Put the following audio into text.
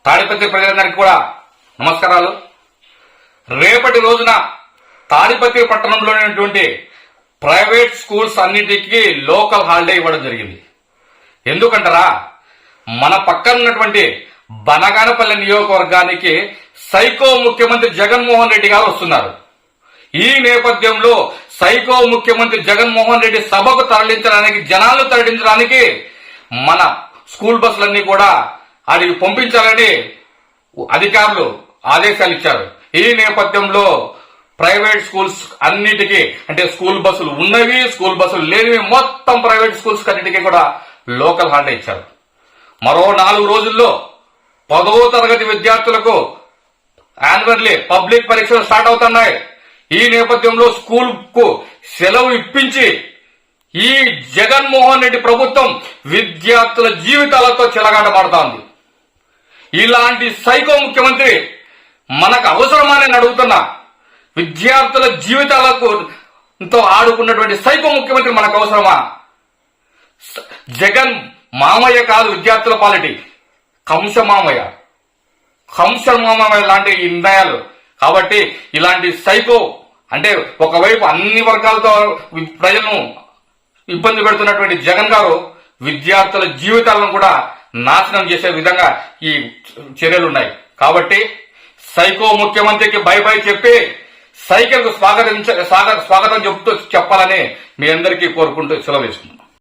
తాడిపత్రి ప్రజలందరికీ కూడా నమస్కారాలు. రేపటి రోజున తాడిపత్రి పట్టణంలోనేటువంటి ప్రైవేట్ స్కూల్స్ అన్నిటికీ లోకల్ హాలిడే ఇవ్వడం జరిగింది. ఎందుకంటారా, మన పక్కన ఉన్నటువంటి బనగానపల్లి నియోజకవర్గానికి సైకో ముఖ్యమంత్రి జగన్మోహన్ రెడ్డి గారు వస్తున్నారు. ఈ నేపథ్యంలో సైకో ముఖ్యమంత్రి జగన్మోహన్ రెడ్డి సభకు తరలించడానికి, జనాలను తరలించడానికి మన స్కూల్ బస్సులన్నీ కూడా అడిగి పంపించాలని అధికారులు ఆదేశాలు ఇచ్చారు. ఈ నేపథ్యంలో ప్రైవేట్ స్కూల్స్ అన్నిటికీ, అంటే స్కూల్ బస్సులు ఉన్నవి, స్కూల్ బస్సులు లేనివి, మొత్తం ప్రైవేట్ స్కూల్స్ అన్నిటికీ కూడా లోకల్ హాలిడే ఇచ్చారు. మరో 4 రోజుల్లో 10వ తరగతి విద్యార్థులకు యాన్యువల్లీ పబ్లిక్ పరీక్షలు స్టార్ట్ అవుతున్నాయి. ఈ నేపథ్యంలో స్కూల్ కు సెలవు ఇప్పించి ఈ జగన్మోహన్ రెడ్డి ప్రభుత్వం విద్యార్థుల జీవితాలతో చెలగాటమాడుతోంది. ఇలాంటి సైకో ముఖ్యమంత్రి మనకు అవసరమని అడుగుతున్నా. విద్యార్థుల జీవితాలకు ఆడుకున్నటువంటి సైకో ముఖ్యమంత్రి మనకు అవసరమా? జగన్ మామయ్య కాదు విద్యార్థుల పాలిటీ, కంస మామయ్య లాంటి నిర్ణయాలు. కాబట్టి ఇలాంటి సైకో, అంటే ఒకవైపు అన్ని వర్గాలతో ప్రజలను ఇబ్బంది పెడుతున్నటువంటి జగన్ గారు విద్యార్థుల జీవితాలను కూడా నాశనం చేసే విధంగా ఈ చర్యలున్నాయి. కాబట్టి సైకో ముఖ్యమంత్రికి బై బై చెప్పి సైకిల్ కు స్వాగతం చెప్తూ చెప్పాలని మీ అందరికీ కోరుకుంటూ సెలవు వేసుకుంటాం.